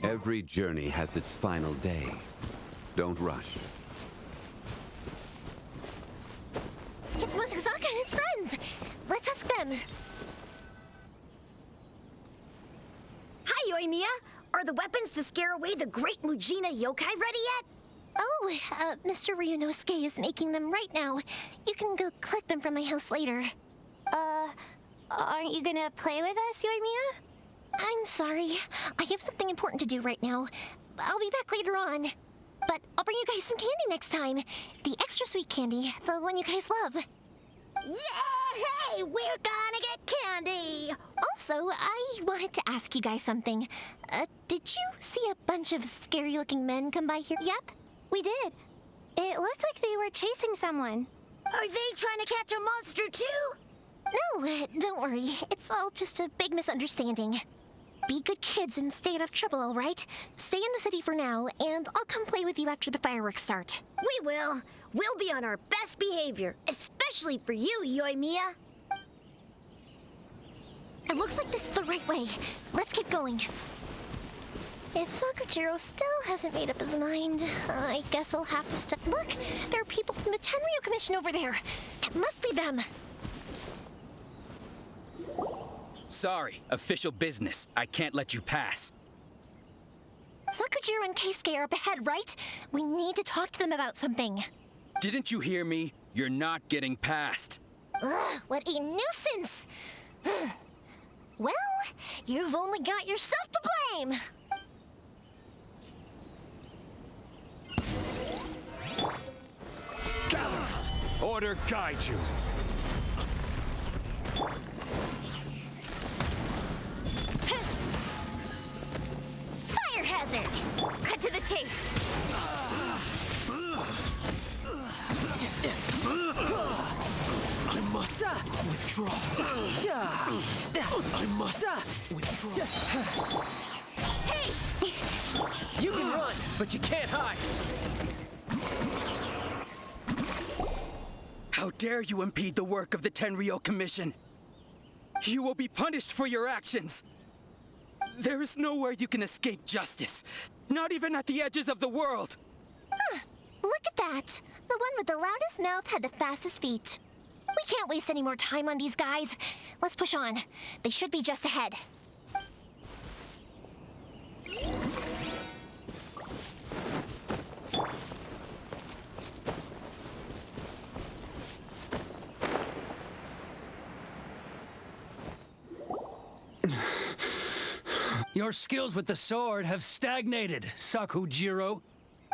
Every journey has its final day. Don't rush. It's Masazaka and his friends! Let's ask them. Hi, Yoimiya! Are the weapons to scare away the great Mujina yokai ready yet? Oh, Mr. Ryunosuke is making them right now. You can go collect them from my house later. Aren't you gonna play with us, Yoimiya? I'm sorry. I have something important to do right now. I'll be back later on. But I'll bring you guys some candy next time. The extra sweet candy, the one you guys love. Yay! We're gonna get candy! Also, I wanted to ask you guys something. Did you see a bunch of scary-looking men come by here? Yep, we did. It looked like they were chasing someone. Are they trying to catch a monster too? No, don't worry. It's all just a big misunderstanding. Be good kids and stay out of trouble, all right? Stay in the city for now, and I'll come play with you after the fireworks start. We will. We'll be on our best behavior, especially for you, Yoimiya. It looks like this is the right way. Let's get going. If Sakujirou still hasn't made up his mind, I guess I'll have to step. Look, there are people from the Tenryou Commission over there. It must be them. Sorry, official business. I can't let you pass. Sakujirou and Keisuke are up ahead, right? We need to talk to them about something. Didn't you hear me? You're not getting past. Ugh, what a nuisance! Well, you've only got yourself to blame! Gather! Order guide you. Fire hazard! Cut to the chase! I must withdraw. I must withdraw. Hey! You can run, but you can't hide. How dare you impede the work of the Tenryou Commission? You will be punished for your actions. There is nowhere you can escape justice, not even at the edges of the world. Huh, look at that. The one with the loudest mouth had the fastest feet. We can't waste any more time on these guys. Let's push on. They should be just ahead. Your skills with the sword have stagnated, Sakujirou.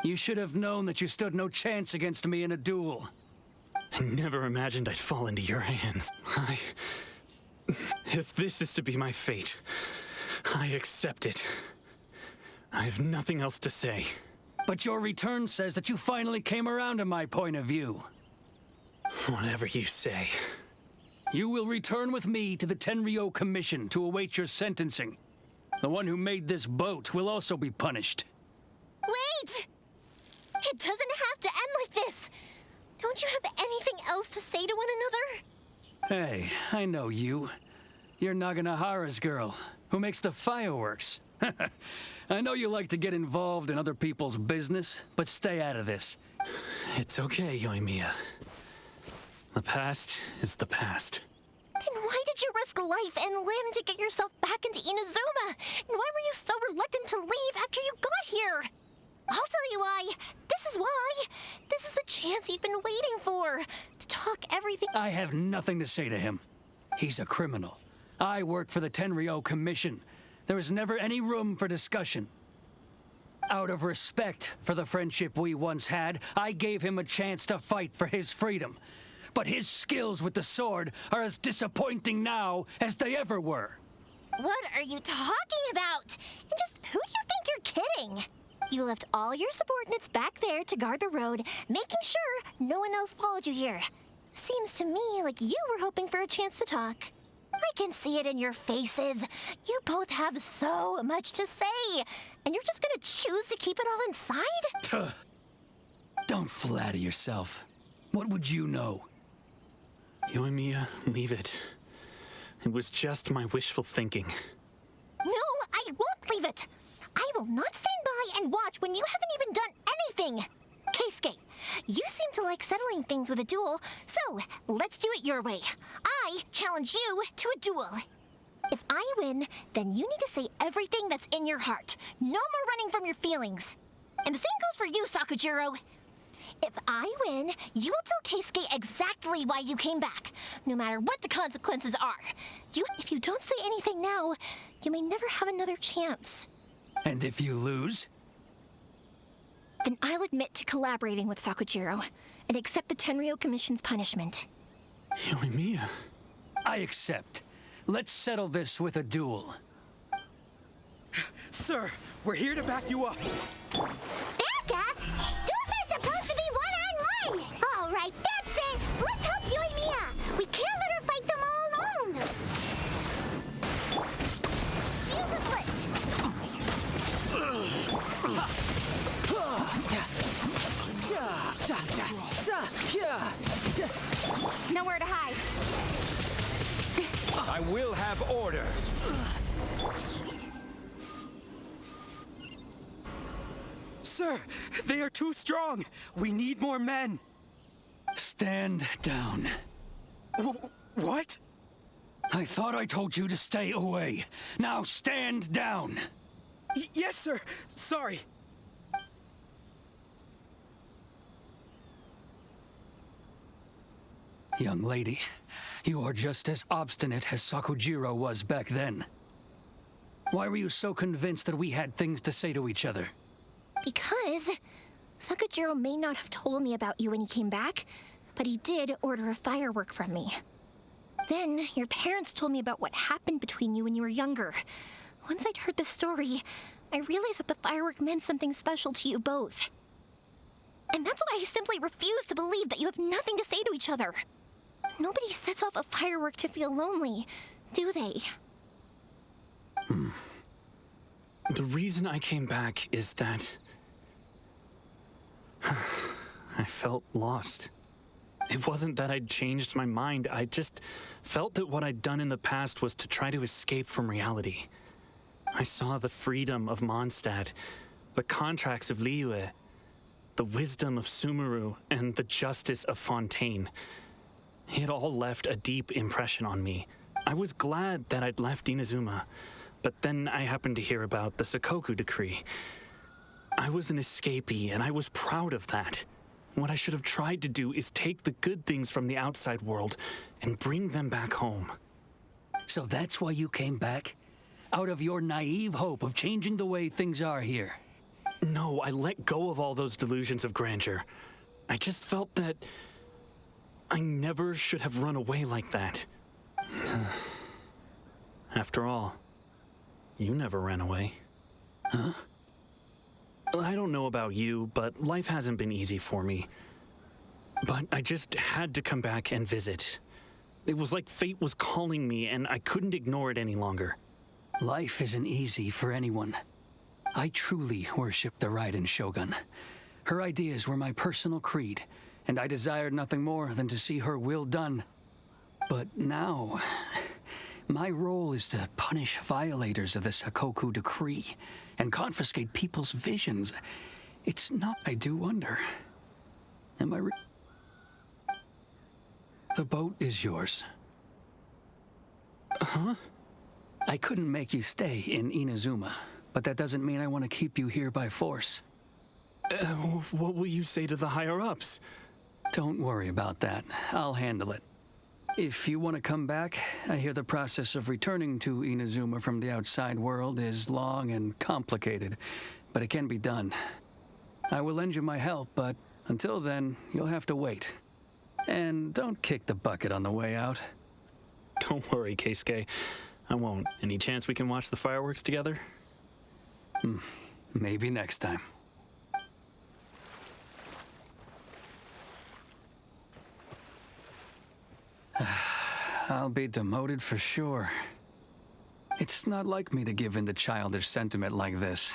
You should have known that you stood no chance against me in a duel. I never imagined I'd fall into your hands. If this is to be my fate, I accept it. I have nothing else to say. But your return says that you finally came around to my point of view. Whatever you say. You will return with me to the Tenryou Commission to await your sentencing. The one who made this boat will also be punished. Wait! It doesn't have to end like this! Don't you have anything else to say to one another? Hey, I know you. You're Naganohara's girl, who makes the fireworks. I know you like to get involved in other people's business, but stay out of this. It's okay, Yoimiya. The past is the past. Then why did you risk life and limb to get yourself back into Inazuma? And why were you so reluctant to leave after you got here? I'll tell you why. This is why. This is the chance you've been waiting for. To talk everything. I have nothing to say to him. He's a criminal. I work for the Tenryou Commission. There is never any room for discussion. Out of respect for the friendship we once had, I gave him a chance to fight for his freedom. But his skills with the sword are as disappointing now as they ever were. What are you talking about? And just who do you think you're kidding? You left all your subordinates back there to guard the road, making sure no one else followed you here. Seems to me like you were hoping for a chance to talk. I can see it in your faces. You both have so much to say, and you're just gonna choose to keep it all inside? Don't flatter yourself. What would you know? Yoimiya, leave it. It was just my wishful thinking. No, I won't leave it. I will not stand by and watch when you haven't even done anything! Keisuke, you seem to like settling things with a duel, so let's do it your way. I challenge you to a duel. If I win, then you need to say everything that's in your heart. No more running from your feelings. And the same goes for you, Sakujirou. If I win, you will tell Keisuke exactly why you came back, no matter what the consequences are. If you don't say anything now, you may never have another chance. And if you lose? Then I'll admit to collaborating with Sakujirou and accept the Tenryou Commission's punishment. Yoimiya. I accept. Let's settle this with a duel. Sir, we're here to back you up. Back up? Duels are supposed to be one-on-one! All right, that's it! Let's help Yoimiya! We can't let her fight them all alone! Use a split! Nowhere to hide. I will have order. Sir, they are too strong. We need more men. Stand down. What? I thought I told you to stay away. Now stand down. Yes, sir. Sorry. Young lady, you are just as obstinate as Sakujirou was back then. Why were you so convinced that we had things to say to each other? Because Sakujirou may not have told me about you when he came back, but he did order a firework from me. Then your parents told me about what happened between you when you were younger. Once I'd heard the story, I realized that the firework meant something special to you both. And that's why I simply refuse to believe that you have nothing to say to each other. Nobody sets off a firework to feel lonely, do they? The reason I came back is that I felt lost. It wasn't that I'd changed my mind, I just felt that what I'd done in the past was to try to escape from reality. I saw the freedom of Mondstadt, the contracts of Liyue, the wisdom of Sumeru, and the justice of Fontaine. It all left a deep impression on me. I was glad that I'd left Inazuma, but then I happened to hear about the Sakoku decree. I was an escapee, and I was proud of that. What I should have tried to do is take the good things from the outside world and bring them back home. So that's why you came back? Out of your naive hope of changing the way things are here? No, I let go of all those delusions of grandeur. I just felt that I never should have run away like that. After all, you never ran away. Huh? I don't know about you, but life hasn't been easy for me. But I just had to come back and visit. It was like fate was calling me, and I couldn't ignore it any longer. Life isn't easy for anyone. I truly worship the Raiden Shogun. Her ideas were my personal creed, and I desired nothing more than to see her will done. But now, my role is to punish violators of the Sakoku decree and confiscate people's visions. It's not... I do wonder. Am I... The boat is yours. Huh? I couldn't make you stay in Inazuma, but that doesn't mean I want to keep you here by force. What will you say to the higher-ups? Don't worry about that. I'll handle it. If you want to come back, I hear the process of returning to Inazuma from the outside world is long and complicated, but it can be done. I will lend you my help, but until then, you'll have to wait. And don't kick the bucket on the way out. Don't worry, Keisuke. I won't. Any chance we can watch the fireworks together? Maybe next time. I'll be demoted for sure. It's not like me to give in to childish sentiment like this.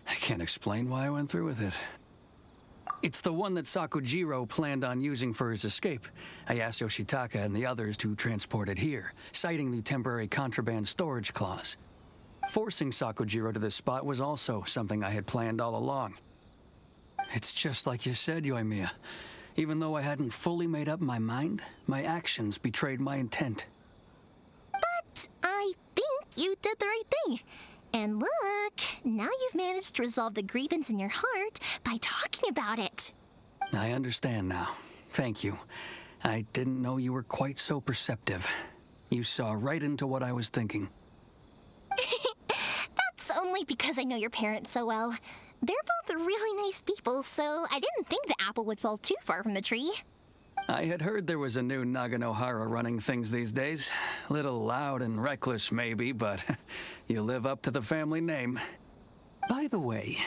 I can't explain why I went through with it. It's the one that Sakujirou planned on using for his escape. I asked Yoshitaka and the others to transport it here, citing the temporary contraband storage clause. Forcing Sakujirou to this spot was also something I had planned all along. It's just like you said, Yoimiya. Even though I hadn't fully made up my mind, my actions betrayed my intent. But I think you did the right thing. And look, now you've managed to resolve the grievance in your heart by talking about it. I understand now. Thank you. I didn't know you were quite so perceptive. You saw right into what I was thinking. That's only because I know your parents so well. They're both really nice people, so I didn't think the apple would fall too far from the tree. I had heard there was a new Naganohara running things these days. Little loud and reckless, maybe, but you live up to the family name. By the way,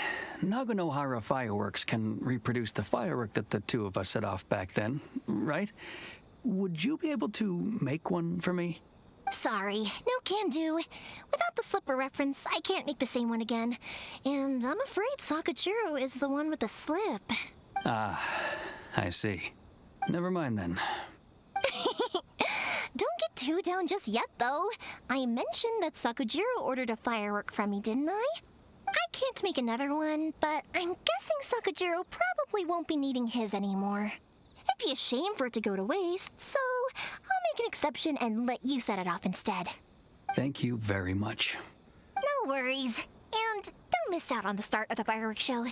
Naganohara fireworks can reproduce the firework that the two of us set off back then, right? Would you be able to make one for me? Sorry, no can do. Without the slipper reference, I can't make the same one again. And I'm afraid Sakujirou is the one with the slip. Ah, I see. Never mind then. Don't get too down just yet, though. I mentioned that Sakujirou ordered a firework from me, didn't I? I can't make another one, but I'm guessing Sakujirou probably won't be needing his anymore. It'd be a shame for it to go to waste, so I'll make an exception and let you set it off instead. Thank you very much. No worries. And don't miss out on the start of the fireworks show.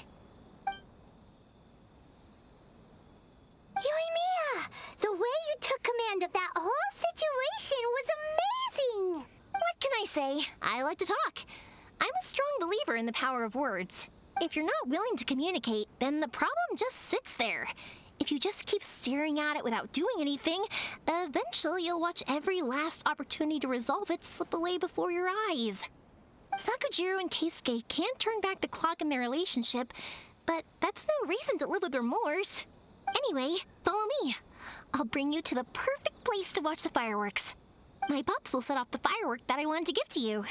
Yoimiya, the way you took command of that whole situation was amazing! What can I say? I like to talk. I'm a strong believer in the power of words. If you're not willing to communicate, then the problem just sits there. If you just keep staring at it without doing anything, eventually you'll watch every last opportunity to resolve it slip away before your eyes. Sakujirou and Keisuke can't turn back the clock in their relationship, but that's no reason to live with remorse. Anyway, follow me. I'll bring you to the perfect place to watch the fireworks. My pups will set off the firework that I wanted to give to you.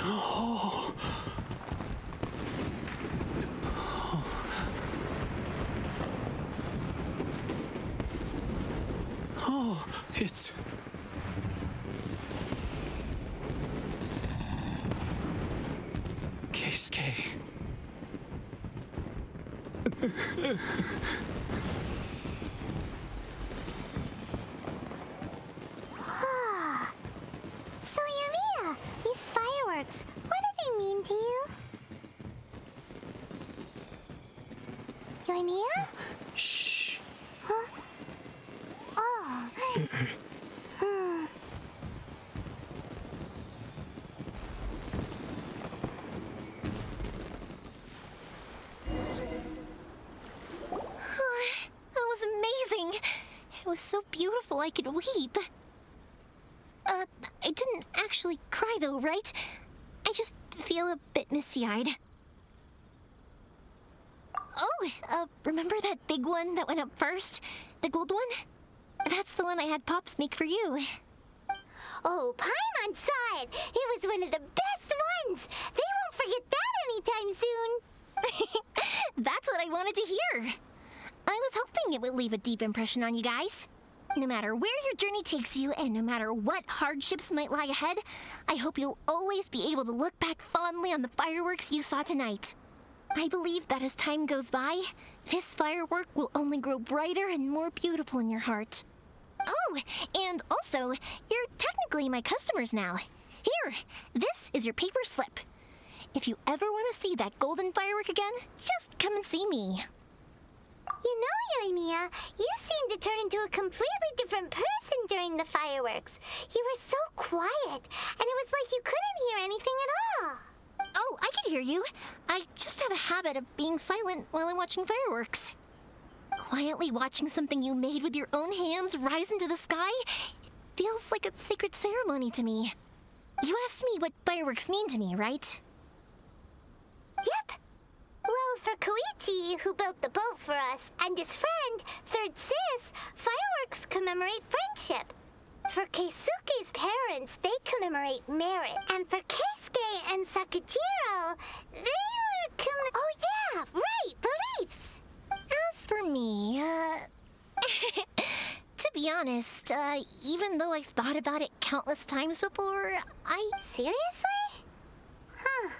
Oh. Oh, it's... Keisuke. So, Yoimiya, these fireworks, what do they mean to you? Yoimiya? Shh. Huh? Oh. That was amazing. It was so beautiful I could weep. I didn't actually cry though, right? I just feel a bit misty-eyed. Oh, remember that big one that went up first? The gold one? That's the one I had Pops make for you. Oh, Paimon saw it. It was one of the best ones. They won't forget that anytime soon. That's what I wanted to hear. I was hoping it would leave a deep impression on you guys. No matter where your journey takes you, and no matter what hardships might lie ahead, I hope you'll always be able to look back fondly on the fireworks you saw tonight. I believe that as time goes by, this firework will only grow brighter and more beautiful in your heart. Oh, and also, you're technically my customers now. Here, this is your paper slip. If you ever want to see that golden firework again, just come and see me. You know, Yoimiya, you seemed to turn into a completely different person during the fireworks. You were so quiet, and it was like you couldn't hear anything at all. Oh, I can hear you. I just have a habit of being silent while I'm watching fireworks. Quietly watching something you made with your own hands rise into the sky, it feels like a sacred ceremony to me. You asked me what fireworks mean to me, right? Yep. Well, for Koichi, who built the boat for us, and his friend, Third Sis, fireworks commemorate friendship. For Keisuke's parents, they commemorate merit. And for Keisuke and Sakujirou, they were oh yeah, right, beliefs! As for me, to be honest, even though I've thought about it countless times before, Seriously? Huh.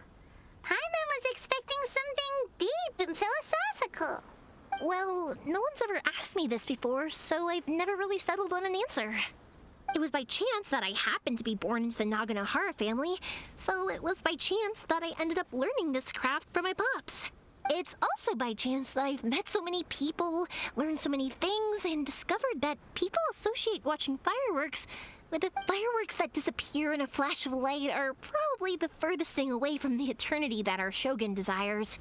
Paimon was expecting something deep and philosophical. Well, no one's ever asked me this before, so I've never really settled on an answer. It was by chance that I happened to be born into the Naganohara family, so it was by chance that I ended up learning this craft from my pops. It's also by chance that I've met so many people, learned so many things, and discovered that people associate watching fireworks with the fireworks that disappear in a flash of light are probably the furthest thing away from the eternity that our shogun desires.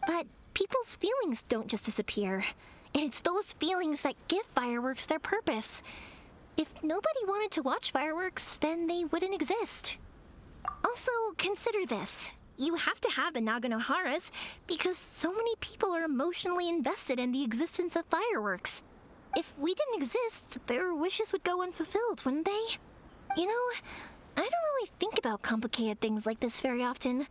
But people's feelings don't just disappear, and it's those feelings that give fireworks their purpose. If nobody wanted to watch fireworks, then they wouldn't exist. Also, consider this. You have to have the Naganoharas because so many people are emotionally invested in the existence of fireworks. If we didn't exist, their wishes would go unfulfilled, wouldn't they? You know, I don't really think about complicated things like this very often.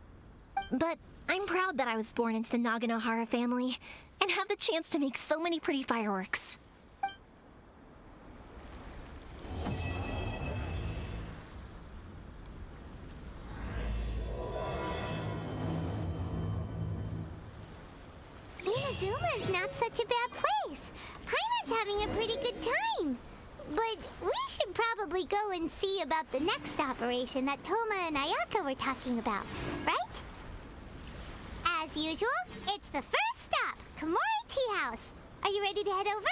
But I'm proud that I was born into the Naganohara family and have the chance to make so many pretty fireworks. Inazuma is not such a bad place. Paimon's having a pretty good time. But we should probably go and see about the next operation that Toma and Ayaka were talking about, right? As usual, it's the first stop, Komori Tea House. Are you ready to head over?